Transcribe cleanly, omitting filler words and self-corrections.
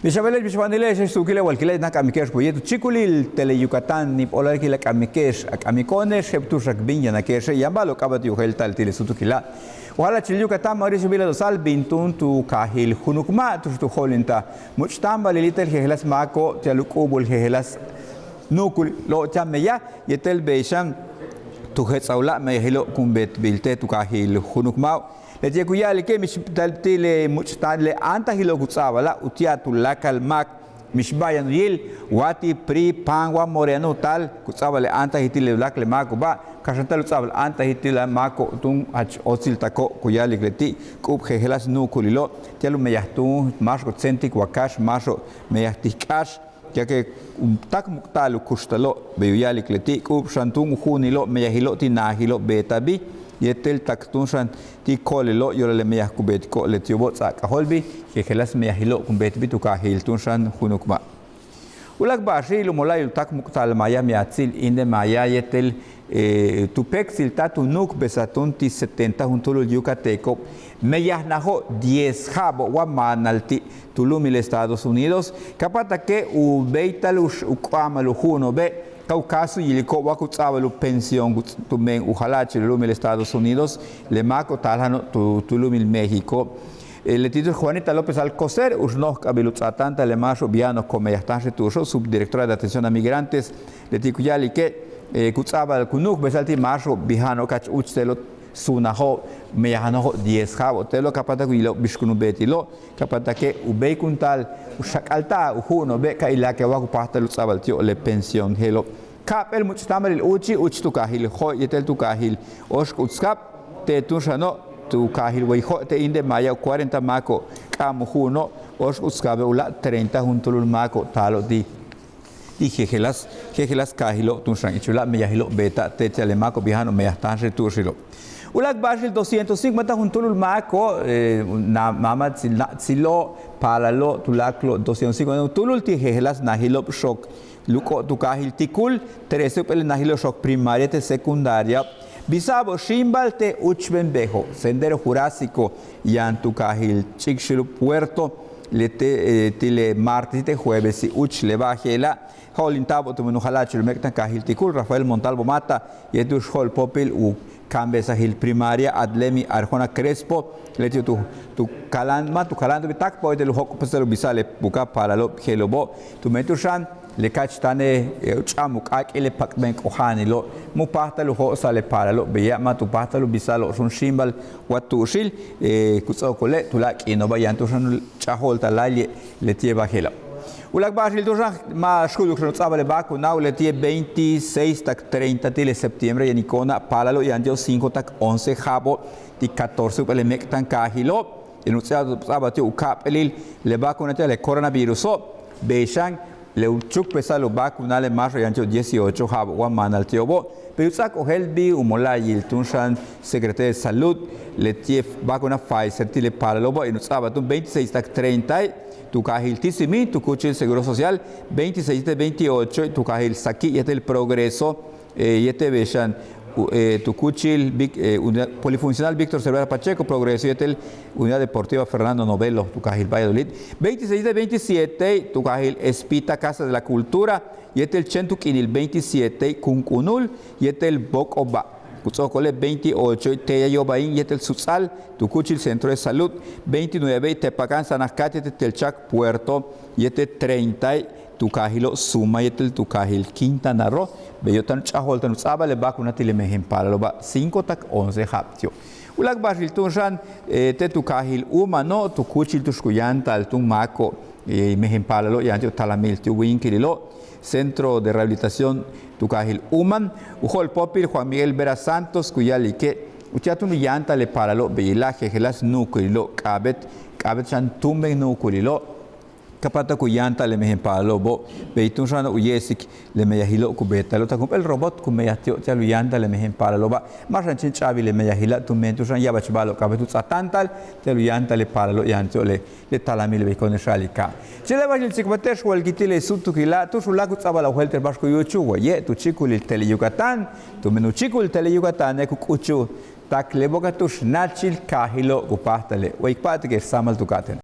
Bishabeles Bishwandiles Sukile Walkile Nakamikesh Boyet Chikulil Tele Yucatán Nip Olarkila Kamikesh Akamikones Sheptushak Binya Nakesh Yambalo Kabat Yuhelta Telesutukila. Wala Chil Yucatán Mauricio Vila Dosal Bintun tu Kahil Hunukma tu Holinta Muchtamba Lilitel Helas Mako Tialukubul Helas Nukul Lo Chameya Yetel Beishan tu Hetsaula Mehilo Kumbet Bilte tu Kahil Hunukma. Leje kuyali ke mish taltile muchtadle anta hilo kutsawala utiatu lakal mak mishbayan yil wati pri pangwa moreno tal kutsawale anta hitile lakle mako ba kashantal kutsawal anta hitile mako tung ach osil tako kuyali greti kub helas no kulilo telu meyahtu masho tsentik wakash masho meyahtikash ya que tak muktalu kustalo beyuyali kleti kub shantung hunilo meyahilo tinahilo betabi yetel taktunsan ti kolelo yorele meyah kubet ko letiobo sak holbi ke khelas meyahilo kumbet bitu ka hiltunsan hunukma ulak bashi lumolay tak muktal maya miatzil inde maya yetel tupek siltatu nuk besatun ti 70 juntulu yucateco meyah naho 10 jabo wa manalti tulumil Estados Unidos kapata ke u beitalus uqamalu huno be Caucaso y el Cobacutzabalo pensión tumen Ujalache Lumil Estados Unidos le maco talano tulumil México el título Juanita López Alcocer usnos cabelutzatanta le macho viano como ya está retuso subdirectora de atención a migrantes le ticuyali que kutzabal kunuk besalti macho bihano kach uchtelo sunaho meyahano 10 jabo telo kapata kuilo bishkunu betilo kapata ke ubei kuntal ushakalta uhuno be ka ila ke waku pahta lutsabal tio le pension helo kapel muchtamal uchi uch tu kahil ho yetel tu kahil osh utskap te tushano tu kahil wei ho te inde maya 40 mako kam huno osh utskabe ula 30 juntulul mako talo di jejelas kahilo tushan ichula meyahilo beta te telemako bihano meyahtan retushilo Ulak Bashil 250 juntulul mako mama silo palalo tulaklo 250 tulul tijelas nahilo shock luko tukahil tikul 13 pel nahilo shock primaria te secundaria bisabo shimbal te uchbenbejo sendero jurásico yan tukahil chikshilu puerto lete tile martes te jueves y uch le bajela holintabo tu menuhalacho el mektan kahil tikul Rafael Montalvo Mata yetush hol popil u Cambe sahil primaria adlemi arjona crespo letio tu calando bitak po de luhok paselo bisale buka palalo helobo tu metushan le kachitane chamuk akele pakben kohanilo mu pahta luho sale palalo beya ma tu pahta lu bisalo sun shimbal watushil kutsokole tulak inoba yantushan chahol talaye letie bajela Ulak Bashil Tushang ma shkulu kshanu tsabale baku now letie 26 tak 30 de septiembre y Nicona palalo y anjo 5 tak 11 jabo di 14 pele mektan kahilo en utsado tsabate ukap elil le baku nete le coronavirus beishang le uchuk pesalo baku nale marro y anjo 18 jabo wa manal tiobo pero utsak ohelbi umolay Tushang secretario de salud letie baku na Pfizer tile palalo en utsabatu 26 tak 30 tu cajil tisimi, tu cuchil seguro social, 26 de 28, tu cajil saki, y este el progreso, y este beshan, tu cuchil polifuncional Víctor Cervera Pacheco, progreso, y este el unidad deportiva Fernando Novelo, tu cajil Valladolid, 26 de 27, tu cajil Espita Casa de la Cultura, y este el Chentuquinil 27, Cuncunul, y este el Bocoba. Kutsokole 28, Teya Yobain, Yetel Sutsal, Tucuchil Centro de Salud, 29, Tepacan, Sanacate, Telchac, Puerto, Yete 30, Tucajilo, Suma, Yetel Tucajil, Quintana Roo, Beyotan Chaholtan, Zabale Bacuna Tilemejem Paraloba, 5 tak 11 Haptio. Ulak Bashil Tunshan, Te Tucajil Umano, Tucuchil Tuscuyanta, Altun Maco, Mejem Paralo, Yantio Talamil, Tuwinkililo, Centro de Rehabilitación Tucajil Uman, Ujol Popil, Juan Miguel Vera Santos, Cuyali que Uchatun Yanta le paralo, Beilaje, Gelas Nuculilo, Cabet Chan Tumben Nuculilo, Capata Cuyanta le mejen paralo, Bo, Beitun Rano Uyesik, le meyahilo cubeta, lo tacum el robot cumeyatio, Teluyanta le mejen paralo, Marchan Chavi le meyahila, Tumentusan Yabachbalo, Cabetus Atantal, Teluyanta le paralo, Yanto le talamil becone Shalika. Si le vas el Chicmatesh o el Gitile Sutukila, tu Sulaku Zabala Welter Basco Yuchu, ye, tu chicul il Tele Yucatán, tu menuchicul Tele Yucatán, Ekuchu, tak le bogatush nachil kahilo upahtale, Waikpat que Samal Tucaten.